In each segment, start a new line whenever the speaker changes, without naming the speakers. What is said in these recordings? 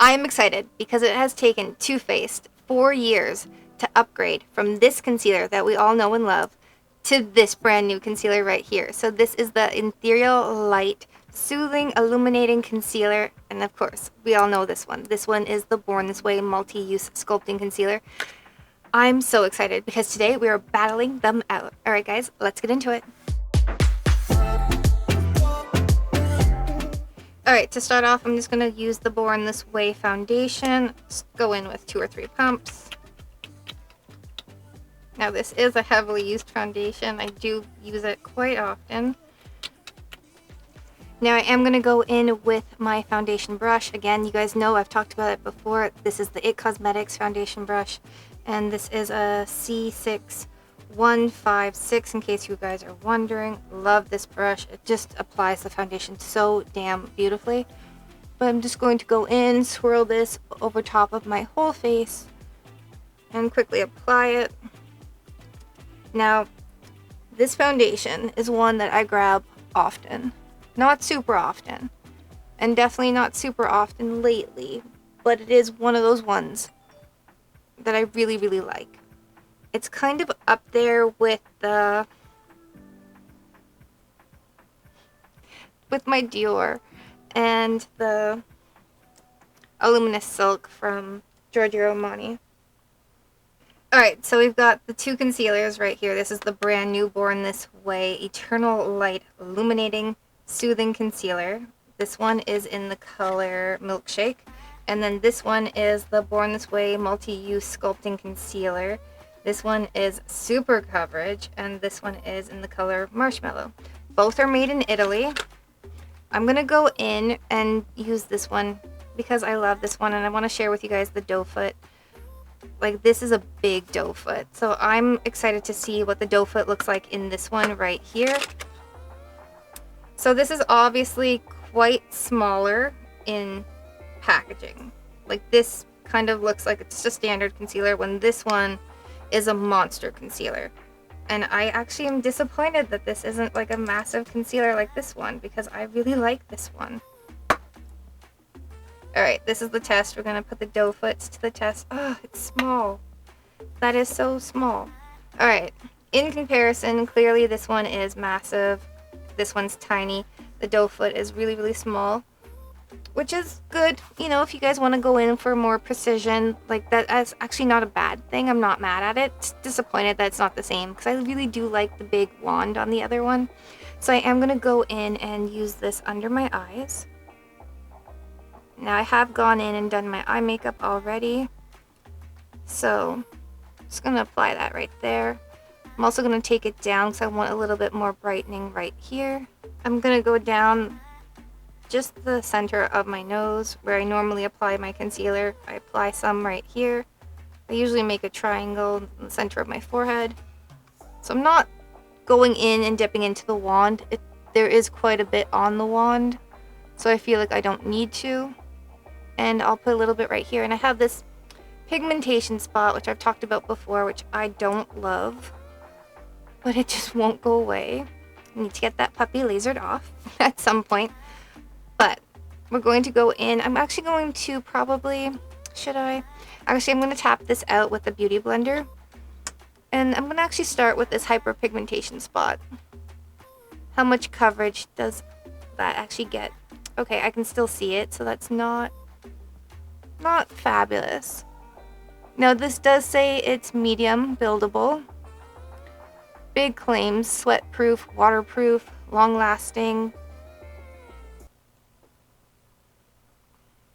I'm excited because it has taken Too Faced 4 years to upgrade from this concealer that we all know and love to this brand new concealer right here. So this is the Ethereal Light Soothing Illuminating Concealer, and of course, we all know this one. This one is the Born This Way Multi-Use Sculpting Concealer. I'm so excited because today we are battling them out. Alright guys, let's get into it. Alright, to start off, I'm just going to use the Born This Way foundation. Just go in with 2 or 3 pumps. Now this is a heavily used foundation. I do use it quite often. Now I am going to go in with my foundation brush. Again, you guys know I've talked about it before. This is the IT Cosmetics foundation brush. And this is a C6156 in case you guys are wondering. Love this brush. It just applies the foundation so damn beautifully. But I'm just going to go in, swirl this over top of my whole face, and quickly apply it. Now, this foundation is one that I grab often. Not super often. And definitely not super often lately. But it is one of those ones that I really, really like. It's kind of up there with my Dior and the Luminous Silk from Giorgio Armani. Alright, so we've got the 2 concealers right here. This is the brand new Born This Way Eternal Light Illuminating Soothing Concealer. This one is in the color Milkshake. And then this one is the Born This Way Multi-Use Sculpting Concealer. This one is Super Coverage, and this one is in the color Marshmallow. Both are made in Italy. I'm going to go in and use this one because I love this one, and I want to share with you guys the doe foot. Like, this is a big doe foot, so I'm excited to see what the doe foot looks like in this one right here. So this is obviously quite smaller in packaging. Like, this kind of looks like it's just standard concealer when this one is a monster concealer. And I actually am disappointed that this isn't like a massive concealer like this one, because I really like this one. Alright, this is the test. We're going to put the doe foots to the test. Oh, it's small. That is so small. Alright, in comparison, clearly this one is massive. This one's tiny. The doe foot is really, really small, which is good. You know, if you guys want to go in for more precision, like that's actually not a bad thing. I'm not mad at it. Just disappointed that it's not the same, because I really do like the big wand on the other one. So I am going to go in and use this under my eyes. Now I have gone in and done my eye makeup already, so I'm just going to apply that right there. I'm also going to take it down because I want a little bit more brightening right here. I'm going to go down just the center of my nose where I normally apply my concealer. I apply some right here. I usually make a triangle in the center of my forehead. So I'm not going in and dipping into the wand. There is quite a bit on the wand, so I feel like I don't need to. And I'll put a little bit right here. And I have this pigmentation spot, which I've talked about before, which I don't love, but it just won't go away. I need to get that puppy lasered off at some point. But we're going to go in. I'm actually going to probably, should I? Actually, I'm going to tap this out with a beauty blender. And I'm going to actually start with this hyperpigmentation spot. How much coverage does that actually get? Okay, I can still see it, so that's not fabulous. Now, this does say it's medium buildable. Big claims: sweat-proof, waterproof, long-lasting.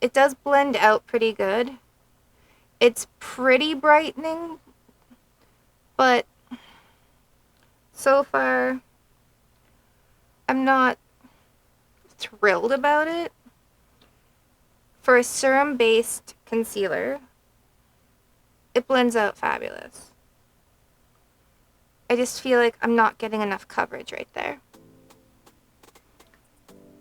It does blend out pretty good. It's pretty brightening, but so far I'm not thrilled about it. For a serum-based concealer, it blends out fabulous. I just feel like I'm not getting enough coverage right there.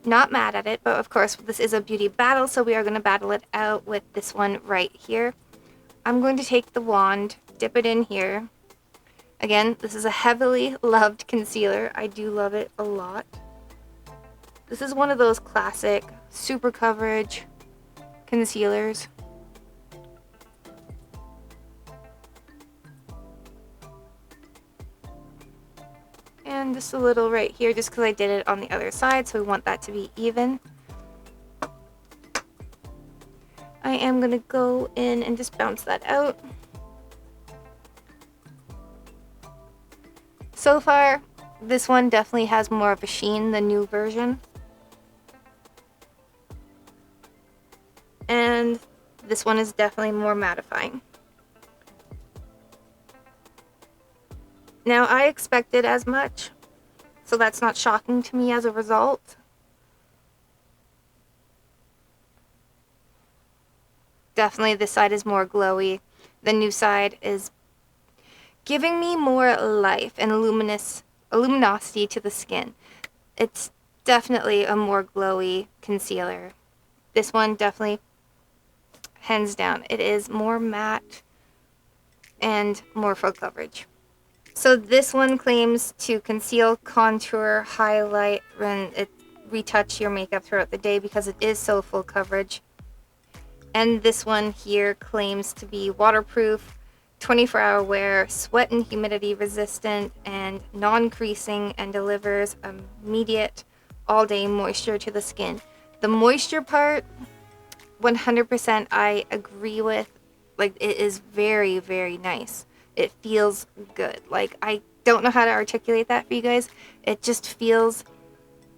Not mad at it, but of course this is a beauty battle, so we are going to battle it out with this one right here. I'm going to take the wand, dip it in here. Again, this is a heavily loved concealer. I do love it a lot. This is one of those classic super coverage concealers. And just a little right here, just because I did it on the other side, so we want that to be even. I am going to go in and just bounce that out. So far, this one definitely has more of a sheen, the new version. And this one is definitely more mattifying. Now, I expected as much, so that's not shocking to me as a result. Definitely this side is more glowy. The new side is giving me more life and luminosity to the skin. It's definitely a more glowy concealer. This one definitely, hands down, it is more matte and more full coverage. So this one claims to conceal, contour, highlight, and retouch your makeup throughout the day because it is so full coverage. And this one here claims to be waterproof, 24-hour wear, sweat and humidity resistant, and non-creasing, and delivers immediate all-day moisture to the skin. The moisture part, 100% I agree with. Like, it is very, very nice. It feels good. Like, I don't know how to articulate that for you guys. It just feels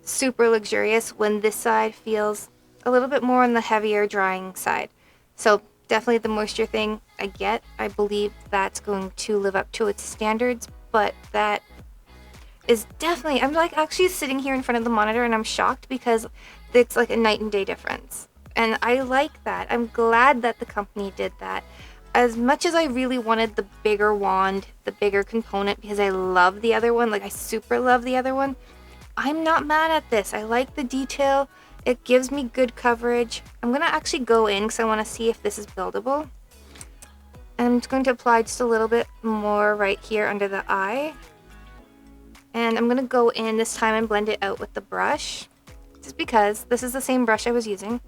super luxurious when this side feels a little bit more on the heavier drying side. So definitely the moisture thing I get. I believe that's going to live up to its standards, but that is definitely, I'm like actually sitting here in front of the monitor and I'm shocked because it's like a night and day difference. And I like that. I'm glad that the company did that. As much as I really wanted the bigger wand, the bigger component, because I love the other one, like I super love the other one, I'm not mad at this. I like the detail. It gives me good coverage. I'm going to actually go in because I want to see if this is buildable. And I'm just going to apply just a little bit more right here under the eye. And I'm going to go in this time and blend it out with the brush. Just because this is the same brush I was using.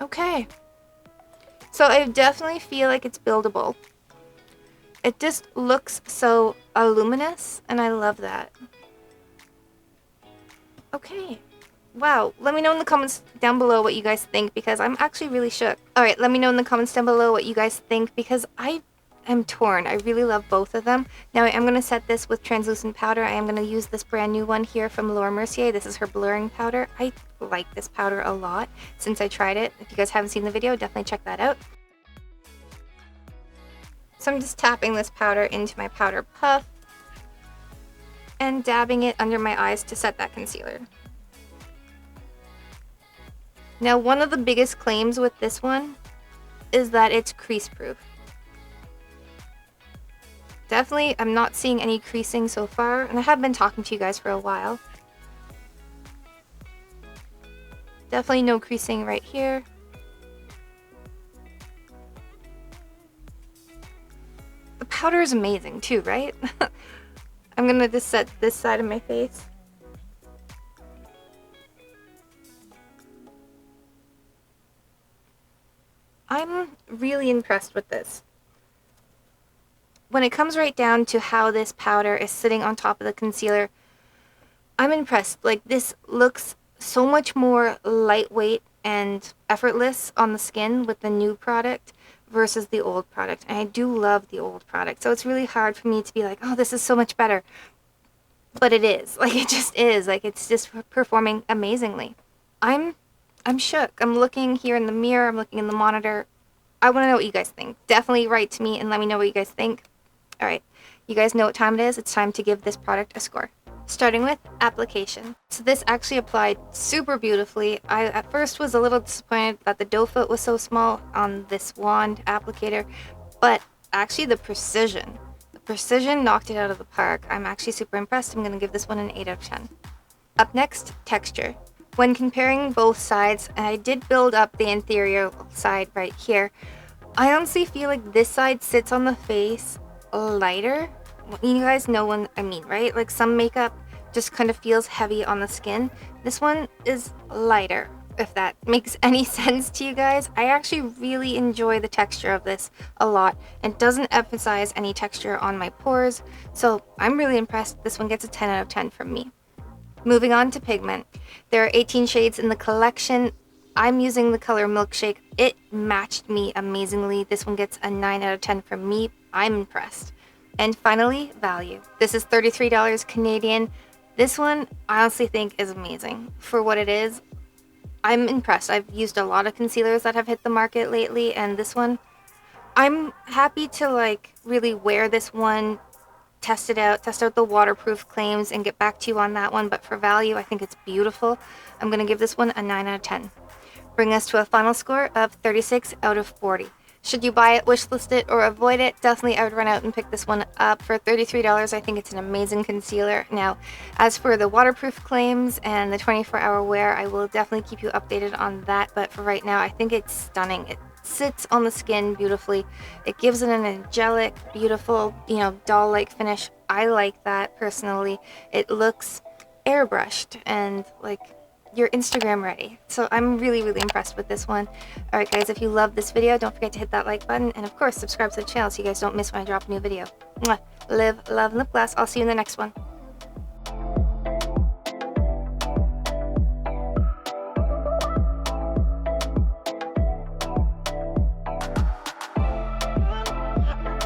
Okay. So I definitely feel like it's buildable. It just looks so luminous, and I love that. Okay. Wow. Let me know in the comments down below what you guys think, because I'm actually really shook. Alright, let me know in the comments down below what you guys think, because I am torn. I really love both of them. Now I am going to set this with translucent powder. I am going to use this brand new one here from Laura Mercier. This is her blurring powder. I like this powder a lot since I tried it. If you guys haven't seen the video, definitely check that out. So I'm just tapping this powder into my powder puff and dabbing it under my eyes to set that concealer. Now, one of the biggest claims with this one is that it's crease proof. Definitely, I'm not seeing any creasing so far, and I have been talking to you guys for a while. Definitely no creasing right here. The powder is amazing too, right? I'm gonna just set this side of my face. I'm really impressed with this. When it comes right down to how this powder is sitting on top of the concealer, I'm impressed. Like, this looks so much more lightweight and effortless on the skin with the new product versus the old product. And I do love the old product. So it's really hard for me to be like, oh, this is so much better. But it is. Like, it just is. Like, it's just performing amazingly. I'm shook. I'm looking here in the mirror. I'm looking in the monitor. I want to know what you guys think. Definitely write to me and let me know what you guys think. All right. You guys know what time it is. It's time to give this product a score. Starting with application. So this actually applied super beautifully. I at first was a little disappointed that the doe foot was so small on this wand applicator, but actually the precision knocked it out of the park. I'm actually super impressed. I'm going to give this one an 8 out of 10. Up next, texture. When comparing both sides, and I did build up the inferior side right here, I honestly feel like this side sits on the face lighter You guys know what I mean, right? Like some makeup just kind of feels heavy on the skin. This one is lighter, if that makes any sense to you guys. I actually really enjoy the texture of this a lot and doesn't emphasize any texture on my pores. So I'm really impressed. This one gets a 10 out of 10 from me. Moving on to pigment. There are 18 shades in the collection. I'm using the color Milkshake. It matched me amazingly. This one gets a 9 out of 10 from me. I'm impressed. And finally, value. This is $33 Canadian. This one I honestly think is amazing. For what it is, I'm impressed. I've used a lot of concealers that have hit the market lately, and this one, I'm happy to like really wear this one, test it out, test out the waterproof claims, and get back to you on that one. But for value, I think it's beautiful. I'm going to give this one a 9 out of 10. Bring us to a final score of 36 out of 40. Should you buy it, wishlist it, or avoid it? Definitely I would run out and pick this one up. For $33, I think it's an amazing concealer. Now, as for the waterproof claims and the 24-hour wear, I will definitely keep you updated on that. But for right now, I think it's stunning. It sits on the skin beautifully. It gives it an angelic, beautiful, doll-like finish. I like that personally. It looks airbrushed and like you're Instagram ready. So I'm really, really impressed with this one. All right, guys, if you love this video, don't forget to hit that like button. And of course, subscribe to the channel so you guys don't miss when I drop a new video. Mwah. Live, love, and lip gloss. I'll see you in the next one.